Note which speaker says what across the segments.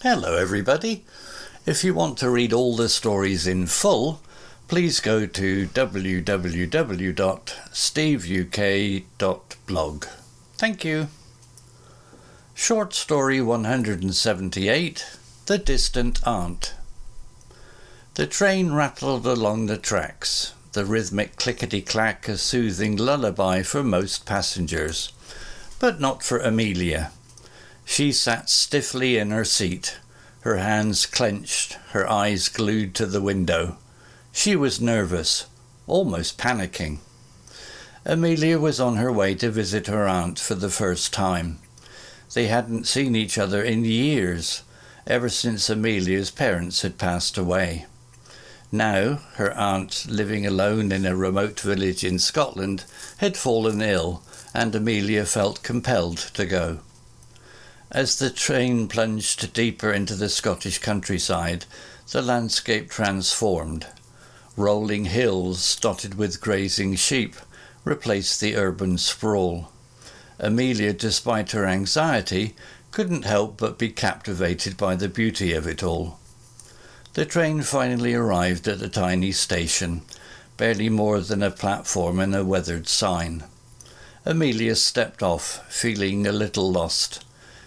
Speaker 1: Hello everybody. If you want to read all the stories in full, please go to www.steveuk.blog. Thank you. Short story 178, The Distant Aunt. The train rattled along the tracks, the rhythmic clickety-clack a soothing lullaby for most passengers, but not for Amelia. She sat stiffly in her seat, her hands clenched, her eyes glued to the window. She was nervous, almost panicking. Amelia was on her way to visit her aunt for the first time. They hadn't seen each other in years, ever since Amelia's parents had passed away. Now, her aunt, living alone in a remote village in Scotland, had fallen ill, and Amelia felt compelled to go. As the train plunged deeper into the Scottish countryside, the landscape transformed. Rolling hills dotted with grazing sheep replaced the urban sprawl. Amelia, despite her anxiety, couldn't help but be captivated by the beauty of it all. The train finally arrived at a tiny station, barely more than a platform and a weathered sign. Amelia stepped off, feeling a little lost.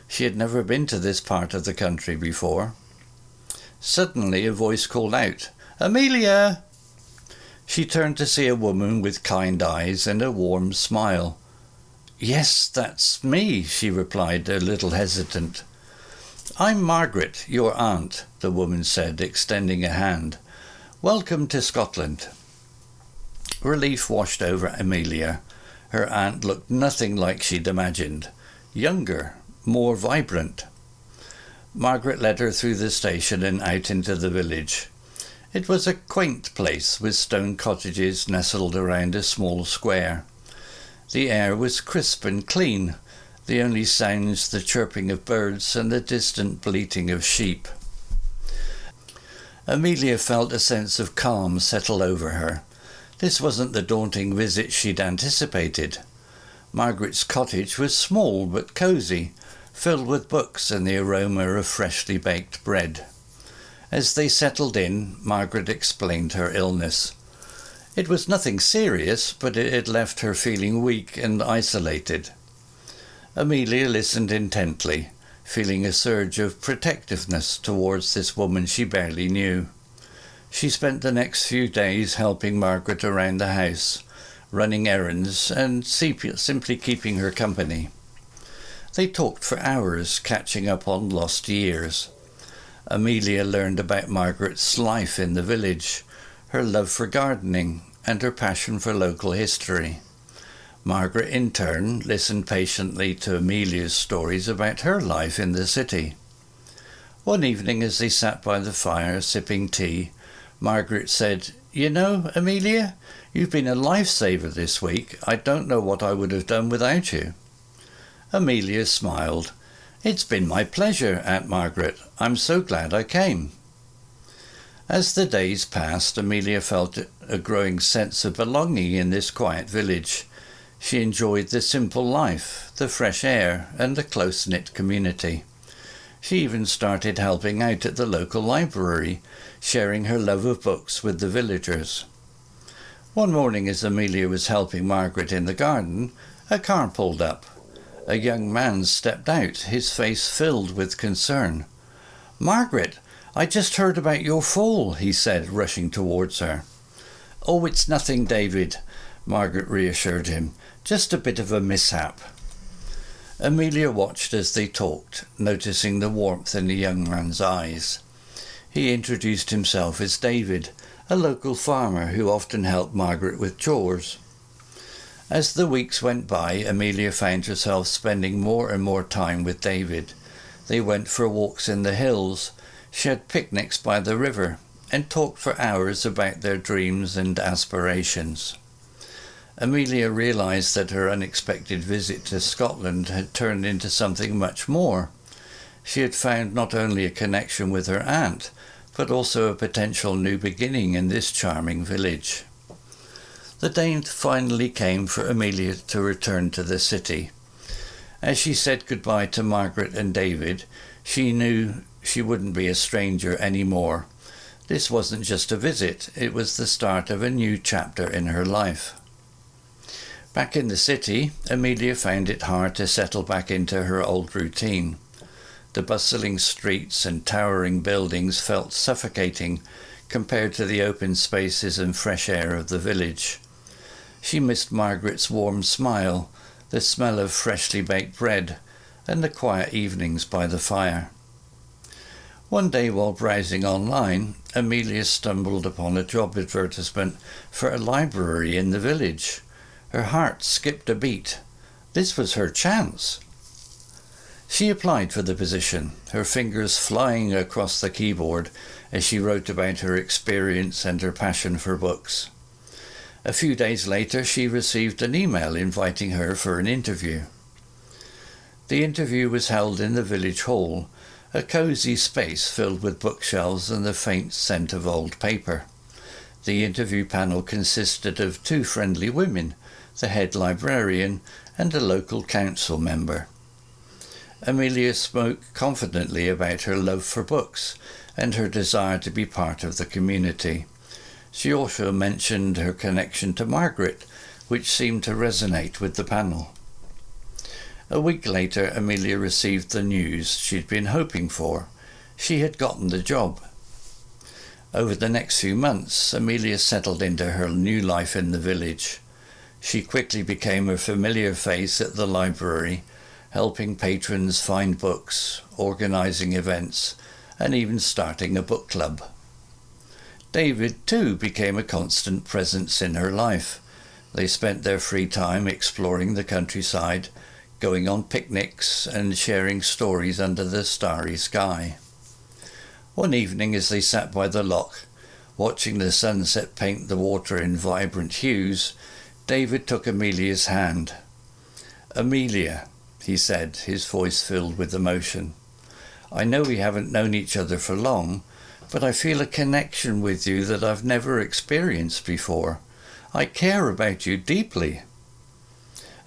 Speaker 1: She had never been to this part of the country before. Suddenly a voice called out, "Amelia!" She turned to see a woman with kind eyes and a warm smile. "Yes, that's me," she replied, a little hesitant. "I'm Margaret, your aunt," the woman said, extending a hand. "Welcome to Scotland." Relief washed over Amelia. Her aunt looked nothing like she'd imagined. Younger, more vibrant. Margaret led her through the station and out into the village. It was a quaint place with stone cottages nestled around a small square. The air was crisp and clean, the only sounds the chirping of birds and the distant bleating of sheep. Amelia felt a sense of calm settle over her. This wasn't the daunting visit she'd anticipated. Margaret's cottage was small but cosy, filled with books and the aroma of freshly baked bread. As they settled in, Margaret explained her illness. It was nothing serious, but it had left her feeling weak and isolated. Amelia listened intently, feeling a surge of protectiveness towards this woman she barely knew. She spent the next few days helping Margaret around the house, running errands and simply keeping her company. They talked for hours, catching up on lost years. Amelia learned about Margaret's life in the village, her love for gardening, and her passion for local history. Margaret, in turn, listened patiently to Amelia's stories about her life in the city. One evening, as they sat by the fire sipping tea, Margaret said, "You know, Amelia, you've been a lifesaver this week. I don't know what I would have done without you." Amelia smiled. "It's been my pleasure, Aunt Margaret. I'm so glad I came." As the days passed, Amelia felt a growing sense of belonging in this quiet village. She enjoyed the simple life, the fresh air, and the close-knit community. She even started helping out at the local library, sharing her love of books with the villagers. One morning, as Amelia was helping Margaret in the garden, a car pulled up. A young man stepped out, his face filled with concern. "Margaret, I just heard about your fall," he said, rushing towards her. "Oh, it's nothing, David," Margaret reassured him. "Just a bit of a mishap." Amelia watched as they talked, noticing the warmth in the young man's eyes. He introduced himself as David, a local farmer who often helped Margaret with chores. As the weeks went by, Amelia found herself spending more and more time with David. They went for walks in the hills, shared picnics by the river, and talked for hours about their dreams and aspirations. Amelia realised that her unexpected visit to Scotland had turned into something much more. She had found not only a connection with her aunt, but also a potential new beginning in this charming village. The day finally came for Amelia to return to the city. As she said goodbye to Margaret and David, she knew she wouldn't be a stranger anymore. This wasn't just a visit, it was the start of a new chapter in her life. Back in the city, Amelia found it hard to settle back into her old routine. The bustling streets and towering buildings felt suffocating compared to the open spaces and fresh air of the village. She missed Margaret's warm smile, the smell of freshly baked bread, and the quiet evenings by the fire. One day while browsing online, Amelia stumbled upon a job advertisement for a library in the village. Her heart skipped a beat. This was her chance. She applied for the position, her fingers flying across the keyboard as she wrote about her experience and her passion for books. A few days later, she received an email inviting her for an interview. The interview was held in the village hall, a cosy space filled with bookshelves and the faint scent of old paper. The interview panel consisted of 2 friendly women, the head librarian and a local council member. Amelia spoke confidently about her love for books and her desire to be part of the community. She also mentioned her connection to Margaret, which seemed to resonate with the panel. A week later, Amelia received the news she'd been hoping for. She had gotten the job. Over the next few months, Amelia settled into her new life in the village. She quickly became a familiar face at the library, helping patrons find books, organising events, and even starting a book club. David, too, became a constant presence in her life. They spent their free time exploring the countryside, going on picnics and sharing stories under the starry sky. One evening as they sat by the loch, watching the sunset paint the water in vibrant hues, David took Amelia's hand. "Amelia," he said, his voice filled with emotion, "I know we haven't known each other for long, but I feel a connection with you that I've never experienced before. I care about you deeply."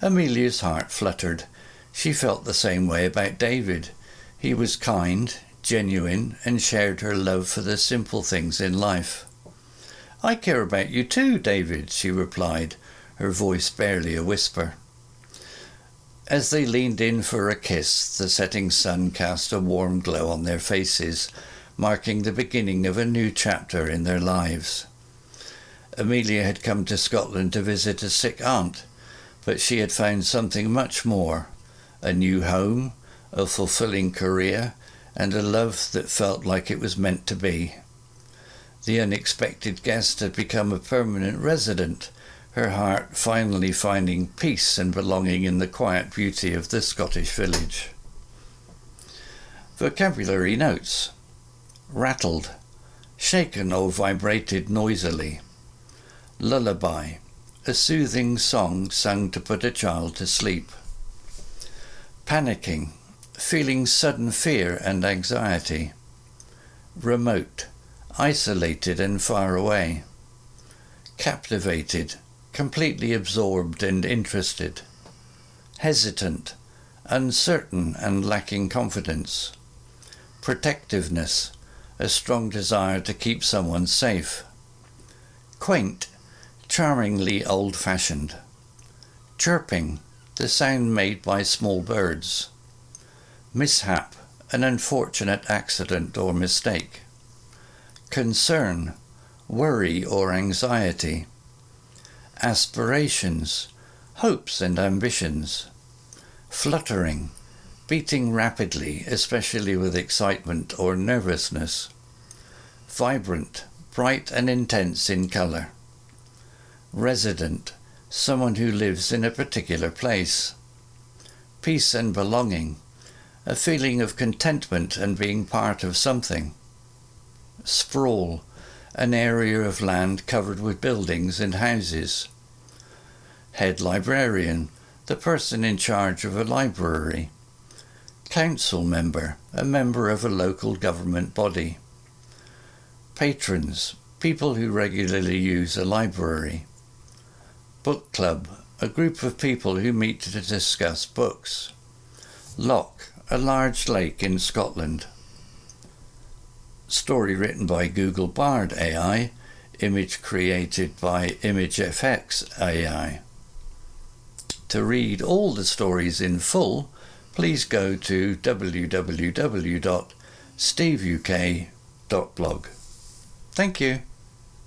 Speaker 1: Amelia's heart fluttered. She felt the same way about David. He was kind, genuine, and shared her love for the simple things in life. "I care about you too, David," she replied, her voice barely a whisper. As they leaned in for a kiss, the setting sun cast a warm glow on their faces, marking the beginning of a new chapter in their lives. Amelia had come to Scotland to visit a sick aunt, but she had found something much more: a new home, a fulfilling career, and a love that felt like it was meant to be. The unexpected guest had become a permanent resident, her heart finally finding peace and belonging in the quiet beauty of the Scottish village. Vocabulary notes: rattled, shaken or vibrated noisily. Lullaby, a soothing song sung to put a child to sleep. Panicking, feeling sudden fear and anxiety. Remote, isolated and far away. Captivated, completely absorbed and interested. Hesitant, uncertain and lacking confidence. Protectiveness, a strong desire to keep someone safe. Quaint, charmingly old-fashioned. Chirping, the sound made by small birds. Mishap, an unfortunate accident or mistake. Concern, worry or anxiety. Aspirations, hopes and ambitions. Fluttering, beating rapidly, especially with excitement or nervousness. Vibrant, bright and intense in colour. Resident, someone who lives in a particular place. Peace and belonging, a feeling of contentment and being part of something. Sprawl, an area of land covered with buildings and houses. Head librarian, the person in charge of a library. Council member, a member of a local government body. Patrons, people who regularly use a library. Book club, a group of people who meet to discuss books. Loch, a large lake in Scotland. story written by Google Bard AI, image created by ImageFX AI. To read all the stories in full, please go to www.steveuk.blog. Thank you.